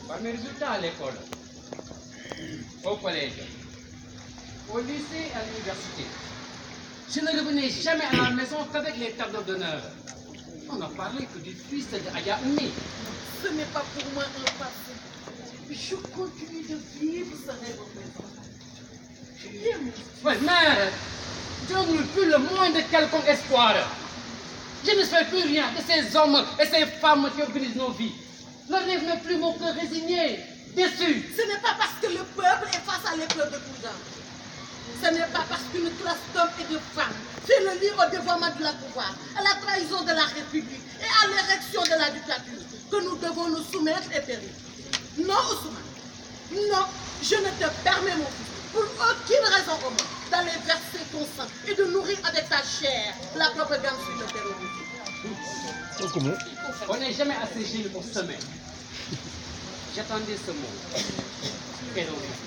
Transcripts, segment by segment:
Par mes résultats à l'école, au collège, au lycée et à l'université, je ne revenais jamais à la maison qu'avec les tableaux d'honneur. On n'a parlé que du fils de Aya Oumi. Ce n'est pas pour moi un passé. Je continue de vivre ce rêve présent. Oui, mais je n'ai plus le moindre quelconque espoir. Je ne sais plus rien de ces hommes et ces femmes qui organisent nos vies. Leur rêve n'est plus mon cœur résigné, déçu. Ce n'est pas parce que le peuple est face à l'épreuve de cousin. Ce n'est pas parce qu'une classe d'hommes et de femmes fait le lit au dévoiement de la pouvoir, à la trahison de la République et à l'érection de la dictature que nous devons nous soumettre et périr. Non, Ousmane. Non, je ne te permets, mon fils, pour aucune raison au monde, d'aller verser ton sang et de nourrir avec ta chair la propagande sur le terrorisme. Comment? On n'est jamais assez gêné pour semer. J'attendais ce mot. Terrorisme.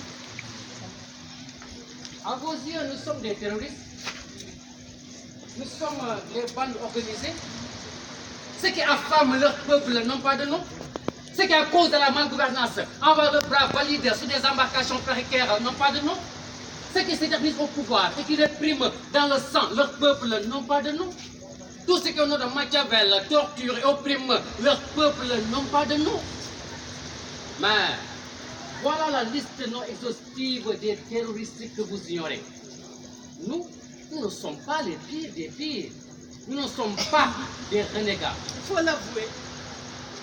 À vos yeux, nous sommes des terroristes. Nous sommes des bandes organisées. Ceux qui affament leur peuple n'ont pas de nom. Ceux qui, à cause de la malgouvernance, envoient leurs bras valides sur des embarcations précaires n'ont pas de nom. Ceux qui s'éternisent au pouvoir et qui répriment dans le sang leur peuple n'ont pas de nom. Tous ceux qui ont nom de Machiavel, torturent et oppriment leur peuple n'ont pas de nom. Mais voilà la liste non exhaustive des terroristes que vous ignorez. Nous ne sommes pas les pires des pires. Nous ne sommes pas des renégats. Il faut l'avouer,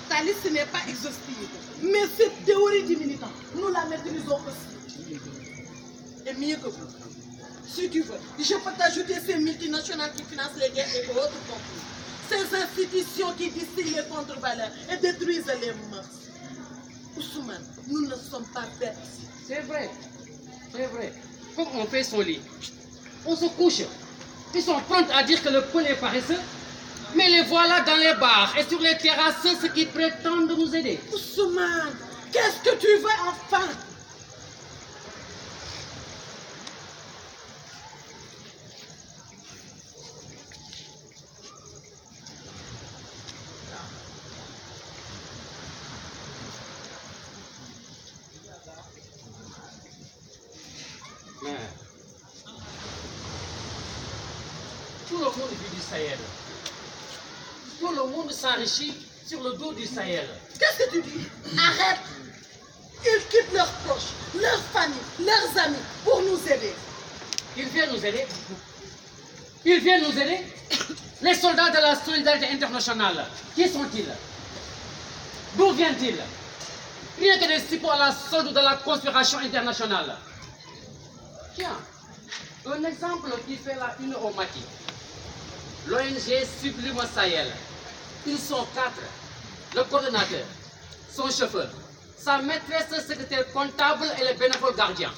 ta liste n'est pas exhaustive. Mais cette théorie du militant, nous la maîtrisons aussi. Et mieux que vous. Si tu veux, je peux t'ajouter ces multinationales qui financent les guerres et autres conflits. Ces institutions qui distillent les contre-valeurs et détruisent les mœurs. Ousmane, nous ne sommes pas bêtes. C'est vrai, c'est vrai. Comme on fait son lit, on se couche. Ils sont prêts à dire que le peuple est paresseux, mais les voilà dans les bars et sur les terrasses ceux qui prétendent nous aider. Ousmane, qu'est-ce que tu veux enfin? Mais tout le monde vit du Sahel. Tout le monde s'enrichit sur le dos du Sahel. Qu'est-ce que tu dis? Arrête! Ils quittent leurs proches, leurs familles, leurs amis pour nous aider. Ils viennent nous aider. Ils viennent nous aider. Les soldats de la solidarité internationale, qui sont-ils? D'où viennent-ils? Rien que des supports à la solde de la conspiration internationale. Tiens, un exemple qui fait la une au Maki. L'ONG Sublime Sahel. Ils sont 4. Le coordonnateur, son chauffeur, sa maîtresse secrétaire comptable et le bénévole gardien.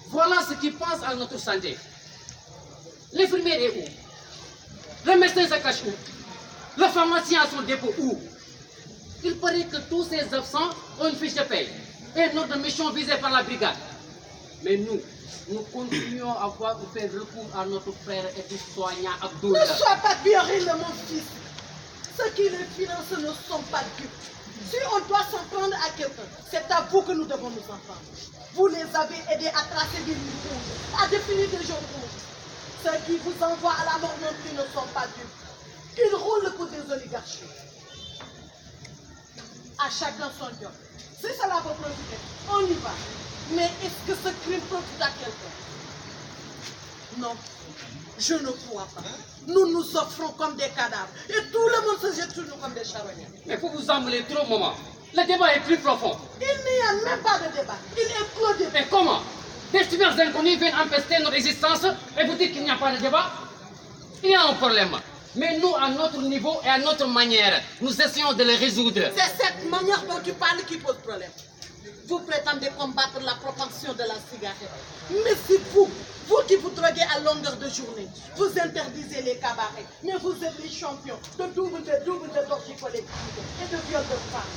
Voilà ce qui pense à notre santé. L'infirmière est où? Le médecin se cache où? Le pharmacien a son dépôt où? Il paraît que tous ces absents ont une fiche de paye et notre mission visée par la brigade. Mais nous continuons à voir ou faire recours à notre frère et tout soignant Abdoul. Ne sois pas puéril, mon fils. Ceux qui les financent ne sont pas dupes. Si on doit s'en prendre à quelqu'un, c'est à vous que nous devons nous en prendre. Vous les avez aidés à tracer des lignes rouges, à définir des zones rouges. Ceux qui vous envoient à la mort non plus ne sont pas dupes. Ils roulent pour des oligarchies. À chacun son job. Si cela vous profite, on y va. Mais est-ce que ce crime profite à quelqu'un? Non, je ne crois pas. Nous nous offrons comme des cadavres et tout le monde se jette sur nous comme des charognards. Mais vous vous emballez trop, maman. Le débat est plus profond. Il n'y a même pas de débat. Il est clos de débat. Mais comment? Des stupeurs inconnus viennent empester notre existence et vous dites qu'il n'y a pas de débat? Il y a un problème. Mais nous, à notre niveau et à notre manière, nous essayons de le résoudre. C'est cette manière dont tu parles qui pose problème. Vous prétendez combattre la propension de la cigarette. Mais si vous qui vous droguez à longueur de journée, vous interdisez les cabarets, mais vous êtes les champions de double d'orgie collective et de viol de femmes.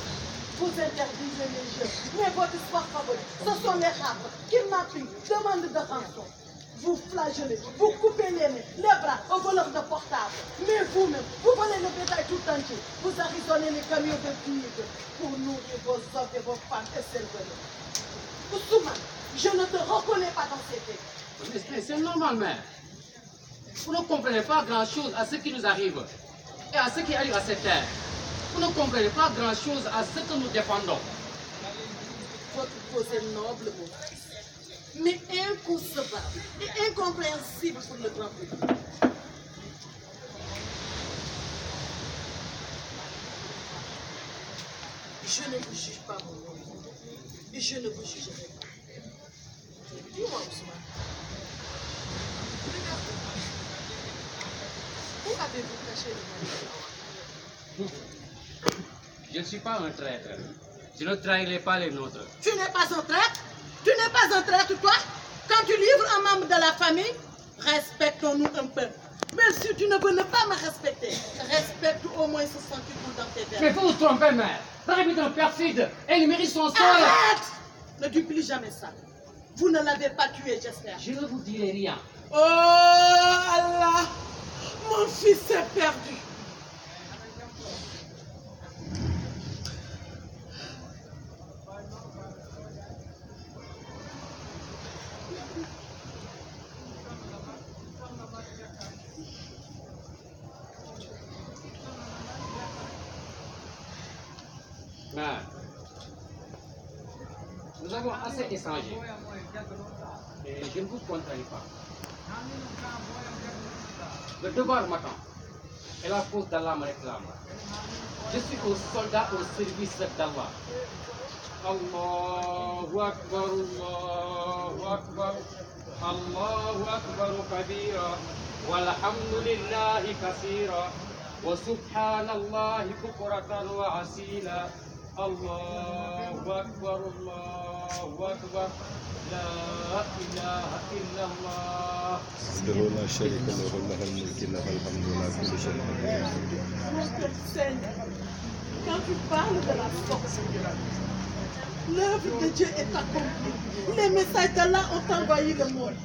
Vous interdisez les jeux, mais votre sport favori, ce sont les rappes, kidnapping, demande de rançon. vous flagellez, vous coupez les mains, les bras aux voleurs de portables. Mais vous-même, vous volez le bétail tout entier. Vous arraisonnez les camions de vide pour nourrir vos hommes et vos femmes et celles de l'autre. Ousmane, je ne te reconnais pas dans ces faits. Mais c'est normal, mère. Vous ne comprenez pas grand-chose à ce qui nous arrive et à ce qui arrive à cette terre. Vous ne comprenez pas grand-chose à ce que nous défendons. Votre cause est noble, mon fils, mais inconcevable et incompréhensible pour le grand public. Je ne vous juge pas, mon nom, et je ne vous jugerai pas. Dis-moi, Ousmane, regardez, où avez-vous caché le mari? Je ne suis pas un traître. Je ne trahirai pas les nôtres. Tu n'es pas un traître? Tu n'es pas un traître, toi? Quand tu livres un membre de la famille, respectons-nous un peu. Même si tu ne veux ne pas me respecter, respecte au moins ce sentiment dans tes Mais verbes. vous vous trompez, mère. L'arbitre est un perfide et il mérite son sort. Arrête! Ne dis plus jamais ça. Vous ne l'avez pas tué, j'espère. Je ne vous dirai rien. Oh Allah! Mon fils est perdu. Mère, nous avons assez échangé. Et je ne vous contrarie pas. Le devoir m'attend. Et la cause d'Allah me réclame. Je suis un soldat au service d'Allah. Allahu Akbar, Allahu Akbar, Allahu Akbar kabira, walhamdulillahi kathira, wa subhanallahi bukratan wa asila. Allahu Akbar, Allahu Akbar, la ilaha illallah. له لا شريك له له الملك له الحمد لله كل شيء قدير. Mon Père Seigneur, quand tu parles de la force, l'œuvre de Dieu est accomplie. Les messages d'Allah ont envahi le monde.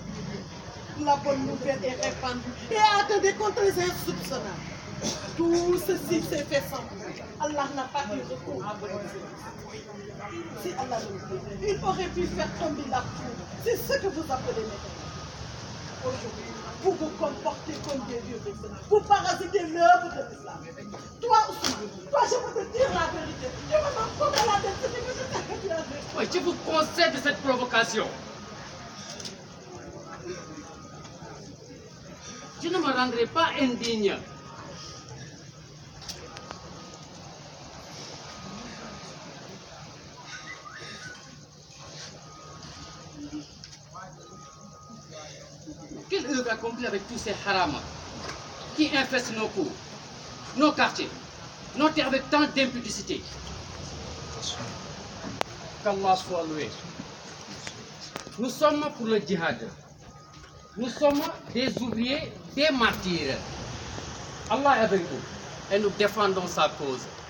La bonne nouvelle est répandue et attendez contre les insoupçonnables. Tout ceci s'est fait sans vous. Allah n'a pas eu recours à votre silence. Si Allah le voulait, il aurait pu faire tomber la foule. C'est ce que vous appelez maintenant. Aujourd'hui, vous vous comportez comme des vieux personnes. Vous parasitez l'œuvre de l'islam. Toi aussi, toi je veux te dire la vérité. Tu me m'en prendre la tête, c'est que je t'ai la vérité. Oui, je vous concède cette provocation. Je ne me rendrai pas indigne. Quelle œuvre accomplie avec tous ces haramas qui infestent nos cours, nos quartiers, nos terres avec tant d'impudicité. Qu'Allah soit loué. Nous sommes pour le djihad. Nous sommes des ouvriers, des martyrs. Allah est avec nous et nous défendons sa cause.